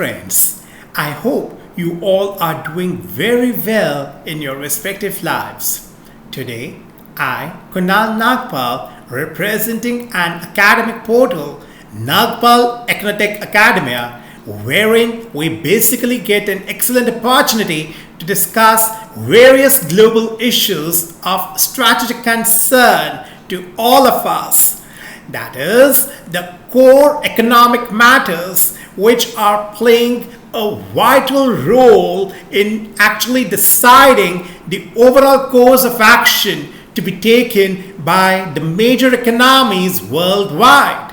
friends. I hope you all are doing very well in your respective lives. Today, I, Kunal Nagpal, representing an academic portal, Nagpal Ecnotech Academia, wherein we basically get an excellent opportunity to discuss various global issues of strategic concern to all of us. That is, the core economic matters which are playing a vital role in actually deciding the overall course of action to be taken by the major economies worldwide.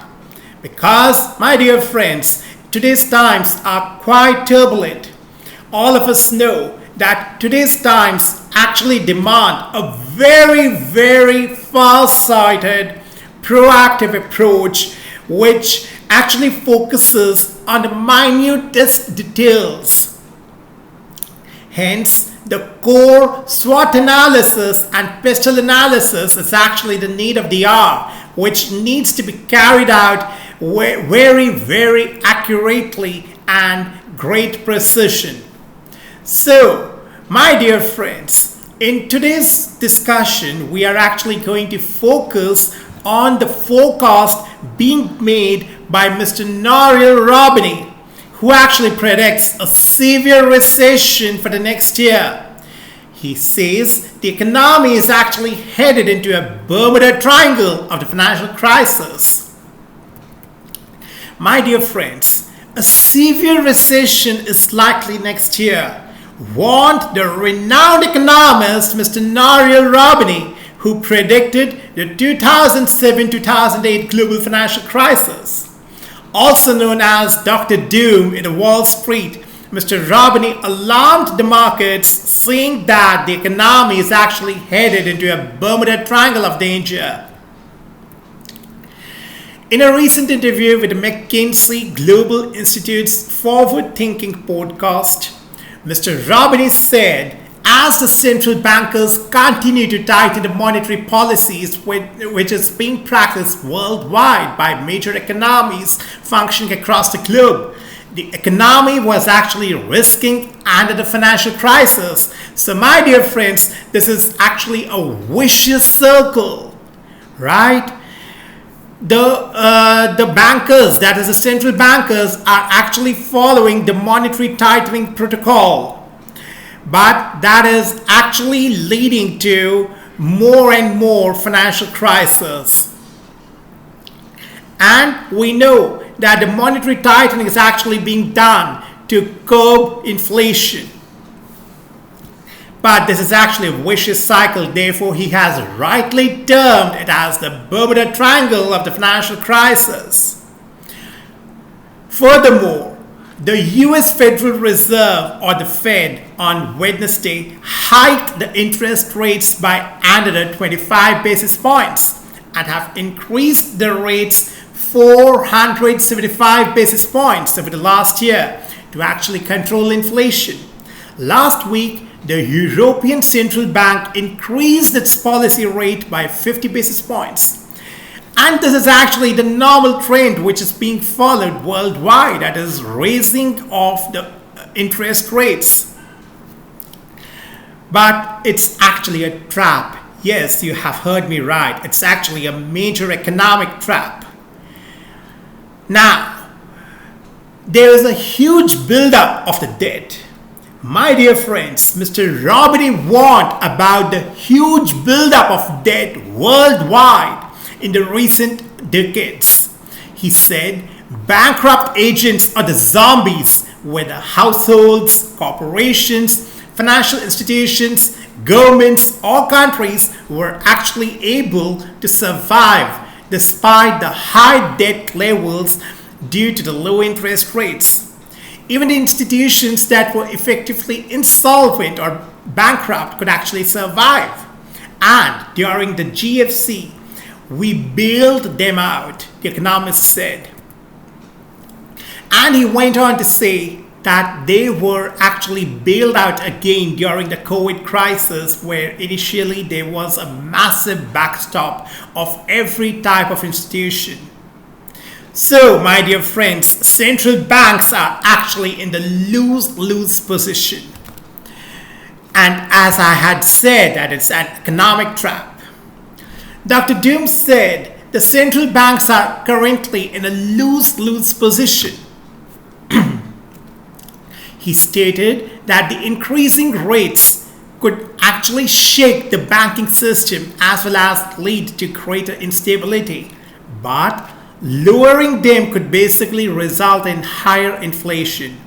Because, my dear friends, today's times are quite turbulent. All of us know that today's times actually demand a very far-sighted, proactive approach which actually focuses on the minutest details. Hence, the core SWOT analysis and pistol analysis is actually the need of the hour, which needs to be carried out very accurately and great precision. So, my dear friends, in today's discussion, we are actually going to focus on the forecast being made by Mr. Nouriel Roubini, who actually predicts a severe recession for the next year. He says the economy is actually headed into a Bermuda Triangle of the financial crisis. My dear friends, a severe recession is likely next year, warned the renowned economist Mr. Nouriel Roubini, who predicted the 2007-2008 global financial crisis. Also known as Dr. Doom in the Wall Street, Mr. Roubini alarmed the markets, saying that the economy is actually headed into a Bermuda Triangle of danger. In a recent interview with the McKinsey Global Institute's Forward Thinking podcast, Mr. Roubini said, as the central bankers continue to tighten the monetary policies which is being practiced worldwide by major economies functioning across the globe, the economy was actually risking under the financial crisis. So my dear friends, this is actually a vicious circle, right? The bankers, that is the central bankers, are actually following the monetary tightening protocol. But that is actually leading to more and more financial crisis. And we know that the monetary tightening is actually being done to curb inflation. But this is actually a vicious cycle, therefore he has rightly termed it as the Bermuda Triangle of the financial crisis. Furthermore, the US Federal Reserve, or the Fed, on Wednesday hiked the interest rates by another 25 basis points and have increased the rates 475 basis points over the last year to actually control inflation. Last week, the European Central Bank increased its policy rate by 50 basis points. And this is actually the normal trend which is being followed worldwide, that is raising of the interest rates. But it's actually a trap. Yes, you have heard me right. It's actually a major economic trap. Now, there is a huge buildup of the debt. My dear friends, Mr. Roubini warned about the huge buildup of debt worldwide in the recent decades. He said bankrupt agents are the zombies, where the households, corporations, financial institutions, governments, or countries were actually able to survive despite the high debt levels due to the low interest rates. Even the institutions that were effectively insolvent or bankrupt could actually survive. And during the GFC, we bailed them out, the economist said. And he went on to say that they were actually bailed out again during the COVID crisis, where initially there was a massive backstop of every type of institution. So, my dear friends, central banks are actually in the lose-lose position. And as I had said, that it's an economic trap. Dr. Doom said the central banks are currently in a lose-lose position. He stated that the increasing rates could actually shake the banking system as well as lead to greater instability. But lowering them could basically result in higher inflation.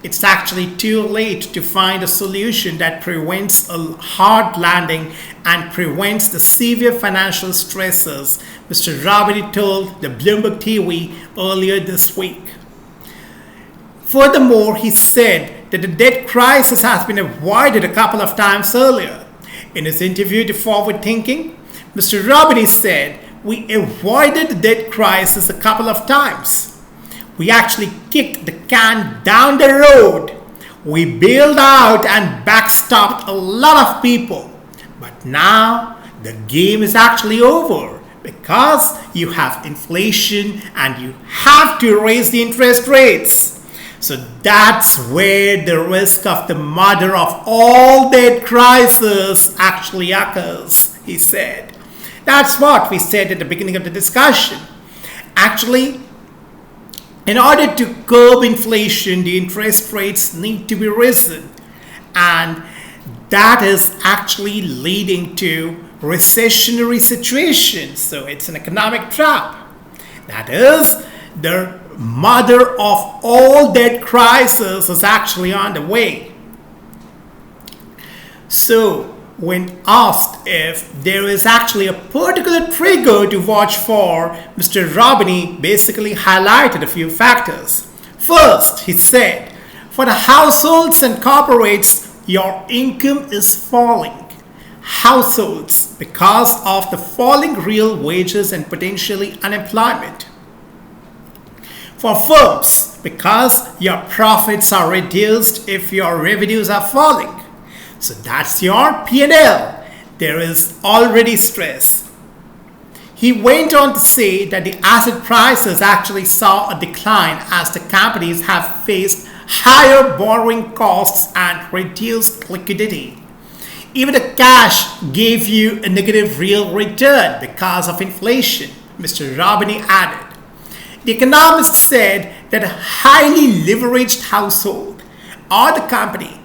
It's actually too late to find a solution that prevents a hard landing and prevents the severe financial stresses, Mr. Rabini told the Bloomberg TV earlier this week. Furthermore, he said that the debt crisis has been avoided a couple of times earlier. In his interview to Forward Thinking, Mr. Rabini said, "We avoided the debt crisis a couple of times. We actually kicked the can down the road. We bailed out and backstopped a lot of people. But now the game is actually over because you have inflation and you have to raise the interest rates. So that's where the risk of the mother of all debt crisis actually occurs," he said. That's what we said at the beginning of the discussion. Actually, in order to curb inflation, the interest rates need to be risen. And that is actually leading to recessionary situations. So it's an economic trap. That is, the mother of all debt crisis is actually on the way. So, when asked if there is actually a particular trigger to watch for, Mr. Robini basically highlighted a few factors. First, he said, for the households and corporates, your income is falling. Households, because of the falling real wages and potentially unemployment. For firms, because your profits are reduced if your revenues are falling. So that's your P&L. There is already stress. He went on to say that the asset prices actually saw a decline as the companies have faced higher borrowing costs and reduced liquidity. Even the cash gave you a negative real return because of inflation, Mr. Robini added. The economist said that a highly leveraged household or the company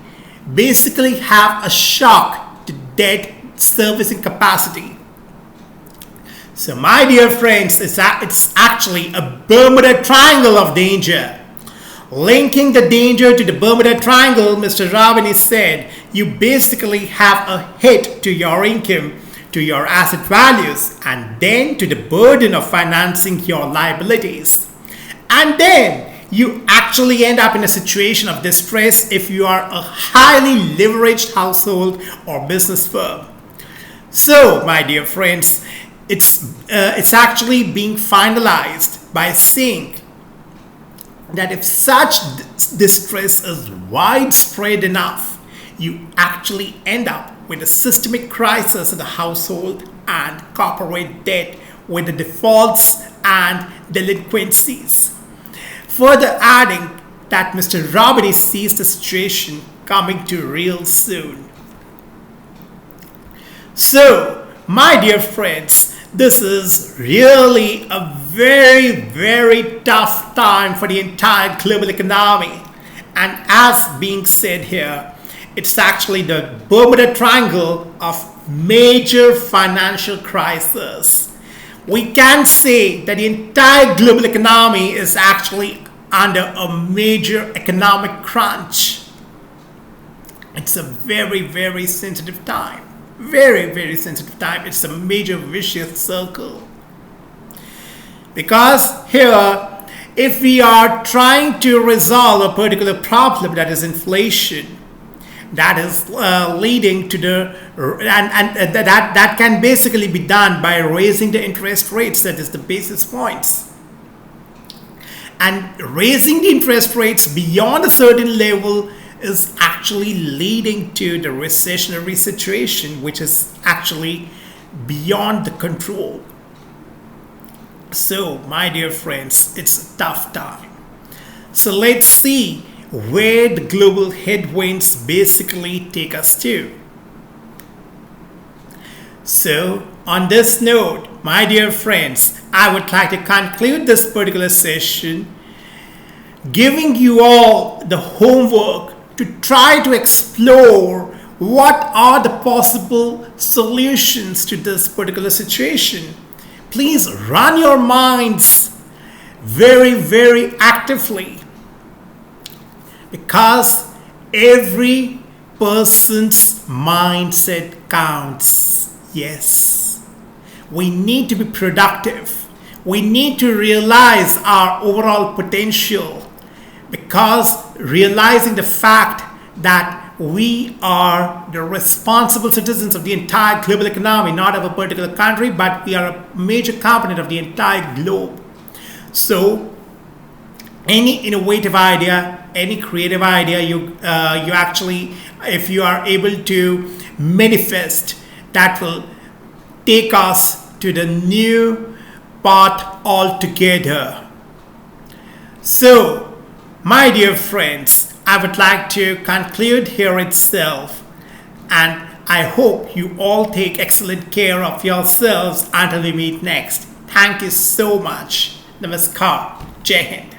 basically have a shock to debt servicing capacity. So my dear friends, it's actually a Bermuda Triangle of danger. Linking the danger to the Bermuda Triangle, Mr. Rabini said, you basically have a hit to your income, to your asset values, and then to the burden of financing your liabilities. And then you actually end up in a situation of distress if you are a highly leveraged household or business firm. So, my dear friends, it's actually being finalized by saying that if such distress is widespread enough, you actually end up with a systemic crisis in the household and corporate debt with the defaults and delinquencies. Further adding that Mr. Robini sees the situation coming to real soon. So, my dear friends, this is really a very, very tough time for the entire global economy. And as being said here, it's actually the Bermuda Triangle of major financial crisis. We can say that the entire global economy is actually under a major economic crunch. It's a very, very sensitive time. Very, very sensitive time. It's a major vicious circle. Because here, if we are trying to resolve a particular problem, that is inflation, that is leading to the and that can basically be done by raising the interest rates, that is the basis points, and raising the interest rates beyond a certain level is actually leading to the recessionary situation, which is actually beyond the control. So, my dear friends, it's a tough time. So, let's see where the global headwinds basically take us to. So, on this note, my dear friends, I would like to conclude this particular session giving you all the homework to try to explore what are the possible solutions to this particular situation. Please run your minds very, very actively, because every person's mindset counts. Yes, we need to be productive. We need to realize our overall potential, because realizing the fact that we are the responsible citizens of the entire global economy, not of a particular country, but we are a major component of the entire globe. So any innovative idea, any creative idea you actually, if you are able to manifest, that will take us to the new path altogether. So, my dear friends, I would like to conclude here itself, and I hope you all take excellent care of yourselves until we meet next. Thank you so much. Namaskar. Jai Hind.